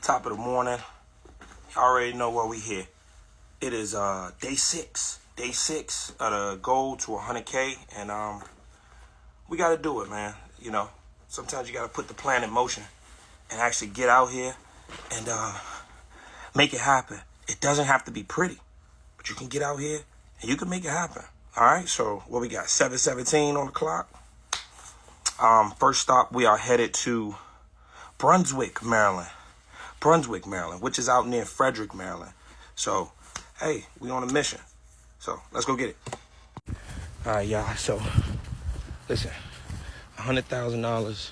Top of the morning. You already know where we here. It is day six. Day 6 of the goal to 100K. And we got to do it, man. You know, sometimes you got to put the plan in motion and actually get out here and make it happen. It doesn't have to be pretty, but you can get out here and you can make it happen. All right, so what we got? 7:17 on the clock. First stop, we are headed to Brunswick, Maryland. Brunswick, Maryland, which is out near Frederick, Maryland. So, hey, we on a mission. So, let's go get it. All right, y'all. So, listen, $100,000,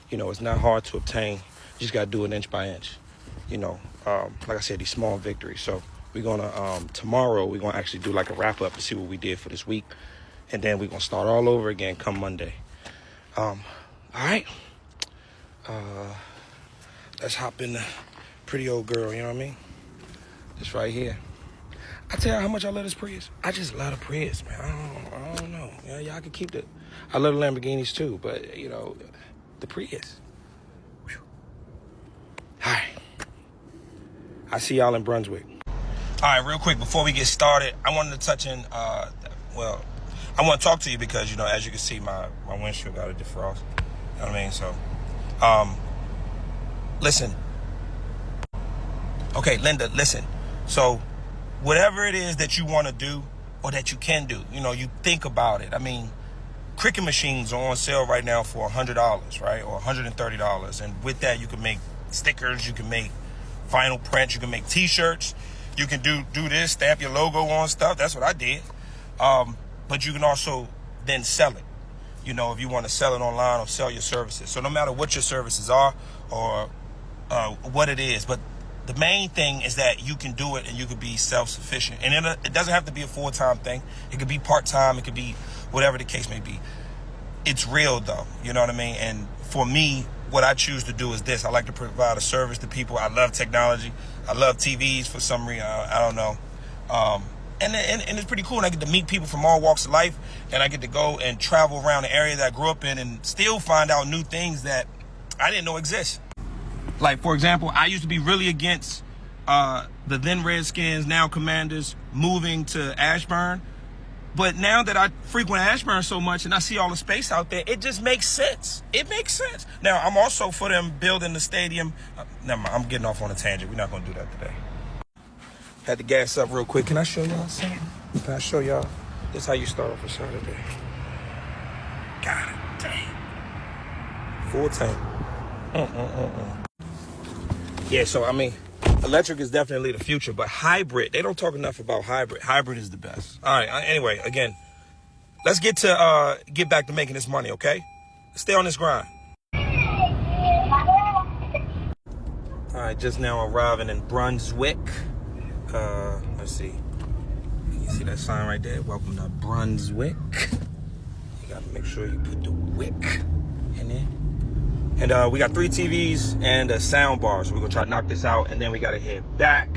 you know, it's not hard to obtain. You just got to do it inch by inch. You know, like I said, these small victories. So, we're going to, tomorrow, we're going to actually do like a wrap up to see what we did for this week. And then we're going to start all over again come Monday. All right. Let's hop in the pretty old girl, you know what I mean? Just right here. I tell you how much I love this Prius. I just love the Prius, man. I don't know. Yeah, y'all can keep the... I love the Lamborghinis too, but, you know, the Prius. Whew. All right. I see y'all in Brunswick. All right, real quick, before we get started, I wanted to touch in, I want to talk to you because, you know, as you can see, my windshield got a defrost. You know what I mean? So, listen. Okay, Linda, listen. So, whatever it is that you want to do or that you can do, you know, you think about it. I mean, Cricut machines are on sale right now for $100, right? Or $130. And with that, you can make stickers, you can make vinyl prints, you can make t-shirts, you can do this, stamp your logo on stuff. That's what I did. But you can also then sell it, you know, if you want to sell it online or sell your services. So no matter what your services are or what it is, but the main thing is that you can do it and you can be self-sufficient. And it doesn't have to be a full-time thing. It could be part-time. It could be whatever the case may be. It's real, though. You know what I mean? And for me, what I choose to do is this. I like to provide a service to people. I love technology. I love TVs for some reason. I don't know. And it's pretty cool. And I get to meet people from all walks of life. And I get to go and travel around the area that I grew up in and still find out new things that I didn't know exist. Like, for example, I used to be really against the then Redskins, now Commanders, moving to Ashburn. But now that I frequent Ashburn so much and I see all the space out there, it just makes sense. It makes sense. Now, I'm also for them building the stadium. Never mind, I'm getting off on a tangent. We're not going to do that today. Had to gas up real quick. Can I show y'all something? Can I show y'all? This is how you start off a Saturday. God damn. Full tank. Yeah, so, I mean, electric is definitely the future, but hybrid, they don't talk enough about hybrid. Hybrid is the best. All right, anyway, again, let's get back to making this money, okay? Stay on this grind. All right, just now arriving in Brunswick. Let's see. You see that sign right there? Welcome to Brunswick. You gotta make sure you put the wick in there. And we got 3 TVs and a sound bar, so we're gonna try to knock this out, and then we gotta head back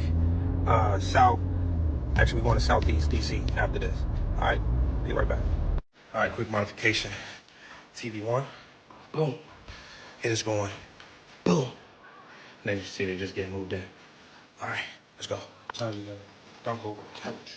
south. Actually, we're going to Southeast DC after this. All right, be right back. All right, quick modification. TV 1, boom. It is going, boom. And then you see they just get moved in. All right, let's go. Don't go couch.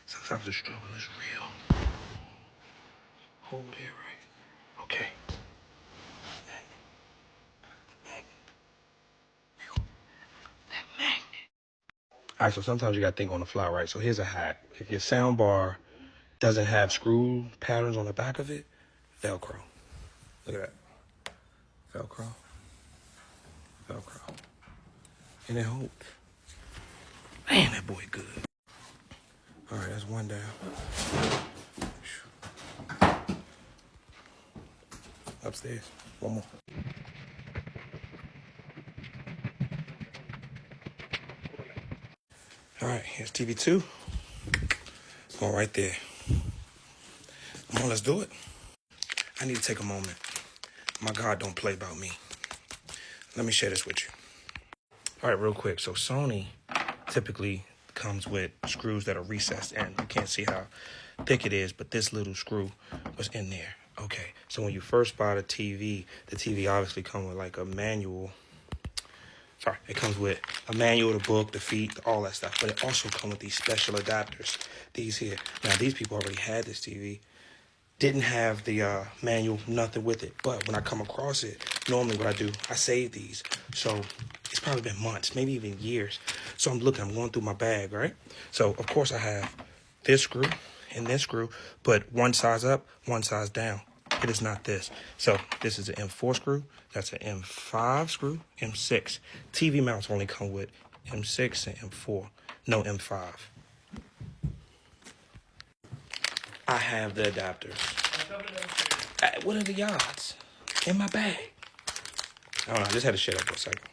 Sometimes the struggle is real. Hold it right. Okay. All right, so sometimes you gotta think on the fly, right? So here's a hack. If your sound bar doesn't have screw patterns on the back of it, Velcro. Look at that. Velcro. Velcro. And it holds. Man, that boy good. All right, that's one down. Upstairs. One more. All right, here's TV 2. Going right there. Come on, let's do it. I need to take a moment. My God don't play about me. Let me share this with you. All right, real quick. So Sony typically comes with screws that are recessed in. You can't see how thick it is, but this little screw was in there. Okay, so when you first buy the TV obviously comes with like a manual. Sorry, it comes with a manual, the book, the feet, all that stuff. But it also comes with these special adapters. These here. Now, these people already had this TV. Didn't have the manual, nothing with it. But when I come across it, normally what I do, I save these. So it's probably been months, maybe even years. So I'm going through my bag, right? So, of course, I have this screw and this screw, but one size up, one size down. It is not this. So this is an M4 screw. That's an M5 screw, M6. TV mounts only come with M6 and M4, no M5. I have the adapters. What are the odds? In my bag. I don't know. I just had to shut up for a second.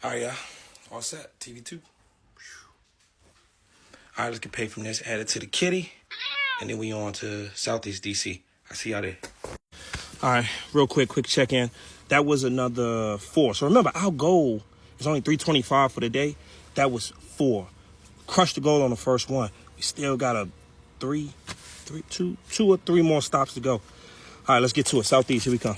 All right, y'all. All set. TV 2. All right, let's get paid from this. Add it to the kitty. And then we on to Southeast DC. I see y'all there. All right, real quick check-in. That was another 4. So remember, our goal is only 325 for the day. That was 4. Crushed the goal on the first one. We still got a two or three more stops to go. All right, let's get to it. Southeast, here we come.